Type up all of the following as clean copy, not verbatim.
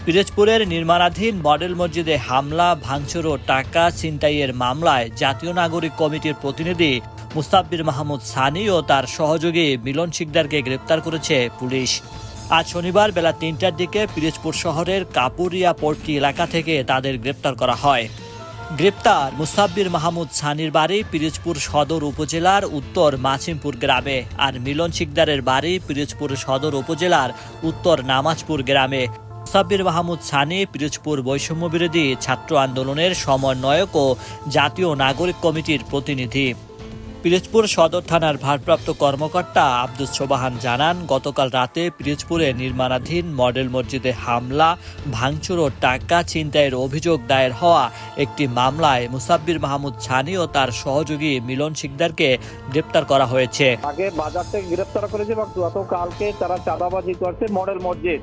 পিরোজপুরের নির্মাণাধীন মডেল মসজিদে হামলা, ভাঙচুর ও টাকা ছিনতাইয়ের মামলায় জাতীয় নাগরিক কমিটির প্রতিনিধি মুস্তাব্বির মাহমুদ সানি ও তার সহযোগী মিলন শিকদারকে গ্রেপ্তার করেছে পুলিশ। আজ শনিবার বেলা ৩টার দিকে পিরোজপুর শহরের কাপুরিয়া পট্টি এলাকা থেকে তাদের গ্রেপ্তার করা হয়। গ্রেপ্তার মুস্তাব্বির মাহমুদ সানির বাড়ি পিরোজপুর সদর উপজেলার উত্তর মাছিমপুর গ্রামে, আর মিলন শিকদারের বাড়ি পিরোজপুর সদর উপজেলার উত্তর নামাজপুর গ্রামে। মুস্তাব্বির মাহমুদ সানি পিরোজপুর বৈষম্য বিরোধী ছাত্র আন্দোলনের সমন্বয়ক ও জাতীয় নাগরিক কমিটির প্রতিনিধি। পিরোজপুর সদর থানার ভারপ্রাপ্ত কর্মকর্তা আব্দুস সোবাহান জানান, গতকাল রাতে পিরোজপুরে নির্মাণাধীন মডেল মসজিদে হামলা, ভাঙচুর ও টাকা ছিনতাইয়ের অভিযোগ দায়ের হওয়া একটি মামলায় মুস্তাব্বির মাহমুদ সানি ও তার সহযোগী মিলন শিকদারকে গ্রেপ্তার করা হয়েছে। আগে বাজার থেকে গ্রেপ্তার করেছে এবং গতকালকে তারা চাঁদাবাজি করছে মডেল মসজিদ,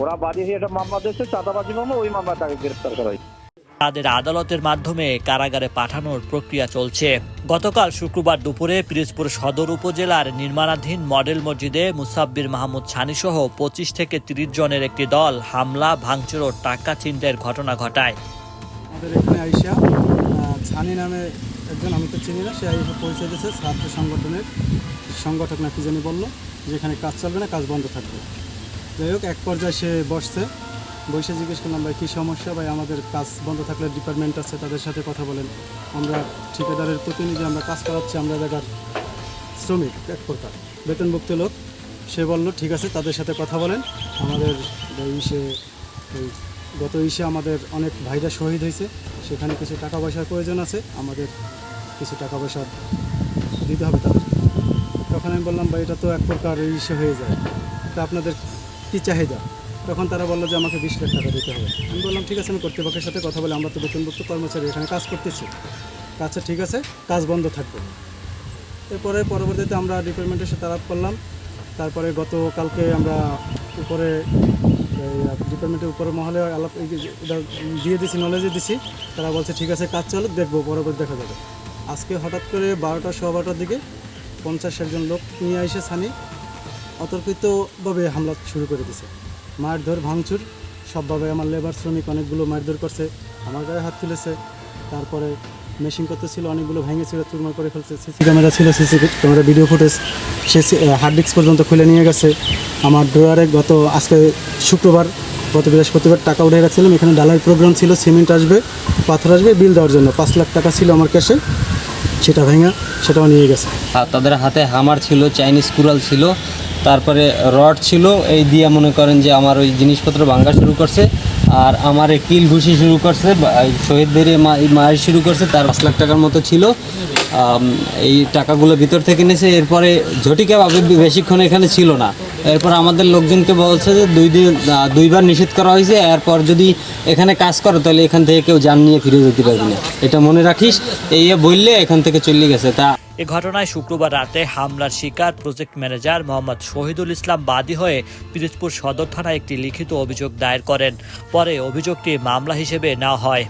ওরা বাজিয়ে একটা মামলা দিয়েছে চাঁদাবাজি মামলা, ওই মামলা তাকে গ্রেপ্তার করা হয়েছে। তাদের আদালতের মাধ্যমে কারাগারে পাঠানোর প্রক্রিয়া চলছে। গতকাল শুক্রবার দুপুরে পিরোজপুর সদর উপজেলার নির্মাণাধীন মডেল মসজিদে মুস্তাব্বির মাহমুদ সানি সহ ২৫ থেকে ৩০ জনের একটি দল হামলা, ভাঙচুর ও টাকা ছিনতাইয়ের ঘটনা ঘটায়। আমাদের এখানে আইসা সানি নামে একজন, আমি তো চিনি না, সে আইসা পরিচয় দিয়েছে ছাত্র সংগঠনের সংগঠক না কি জানি বললো, যেখানে কাজ চলবে না, কাজ বন্ধ থাকবে। যাই হোক, এক পর্যায়ে সে বসে জিজ্ঞেস করলাম, ভাই কী সমস্যা, ভাই আমাদের কাজ বন্ধ থাকলে ডিপার্টমেন্ট আছে, তাদের সাথে কথা বলেন, আমরা ঠিকাদারের প্রতিনিধি, আমরা কাজ করাচ্ছি, আমরা জায়গার শ্রমিক, এক প্রকার বেতনভুক্ত লোক। সে বলল ঠিক আছে, তাদের সাথে কথা বলেন, আমাদের গত ইসে আমাদের অনেক ভাইরা শহীদ হয়েছে, সেখানে কিছু টাকা পয়সার প্রয়োজন আছে, আমাদের কিছু টাকা পয়সা দিতে হবে তাদের। তখন আমি বললাম, ভাই এটা তো এক প্রকার ইসে হয়ে যায়, তা আপনাদের কী চাহিদা? তখন তারা বললো যে আমাকে 20 লাখ টাকা দিতে হবে। আমি বললাম ঠিক আছে, আমি কর্তৃপক্ষের সাথে কথা বলে, আমরা তো বেতনভুক্ত কর্মচারী, এখানে কাজ করতেছি, আচ্ছা ঠিক আছে, কাজ বন্ধ থাকবে। এরপরে পরবর্তীতে আমরা ডিপার্টমেন্টের সাথে আলাপ করলাম। তারপরে গতকালকে আমরা উপরে ডিপার্টমেন্টের উপরে মহলে আলাপ দিয়ে দিছি, নলেজে দিছি। তারা বলছে ঠিক আছে, কাজ চলুক, দেখবো, পরবর্তী দেখা যাবে। আজকে হঠাৎ করে 12টা, 12:15টার দিকে 50 জন লোক নিয়ে এসে সানি অতর্কিতভাবে হামলা শুরু করে দিছে। মারধর, ভাঙচুর সবভাবে, আমার লেবার শ্রমিক অনেকগুলো মারধর করছে, আমার গায়ে হাত তুলেছে। তারপরে মেশিন করতে ছিল, অনেকগুলো ভেঙেছিল, চুরমার করে ফেলছে। সিসি ক্যামেরা ছিল, সিসি ক্যামেরা ভিডিও ফুটেজ, সে হার্ড ডিস্ক পর্যন্ত খুলে নিয়ে গেছে। আমার ড্রয়ারে আজকে শুক্রবার, গত বৃহস্পতিবার টাকা উঠে রাখছিলাম, এখানে ডালার প্রোগ্রাম ছিল, সিমেন্ট আসবে, পাথর আসবে, বিল দেওয়ার জন্য 5 লাখ টাকা ছিল আমার ক্যাশে, সেটা ভেঙে সেটাও নিয়ে গেছে। তাদের হাতে হামার ছিল, চাইনিজ কুড়াল ছিল, তারপরে রড ছিল, এই দিয়ে মনে করেন যে আমার ওই জিনিসপত্র ভাঙা শুরু করছে, আর আমার কিল ঘুষি শুরু করছে, শহীদদের মারি শুরু করছে। তার 5 লাখ টাকার মতো ছিল, এই টাকাগুলো ভিতর থেকে নিয়েছে। এরপরে ঝটিকাভাবে বেশিক্ষণ এখানে ছিল না। এরপর আমাদের লোকজনকে বলছে যে 2বার নিষেধ করা হয়েছে, এরপর যদি এখানে কাজ করো তাহলে এখান থেকে কেউ যান নিয়ে ফিরে যেতে পারবে না, এটা মনে রাখিস, এই বললে এখান থেকে চলে গেছে। তা এ ঘটনায় শুক্রবার রাতে হামলার শিকার প্রজেক্ট ম্যানেজার মোহাম্মদ শহীদুল ইসলাম বাদী হয়ে পিরোজপুর সদর থানায় একটি লিখিত অভিযোগ দায়ের করেন। পরে অভিযোগটি মামলা হিসেবে নেওয়া হয়।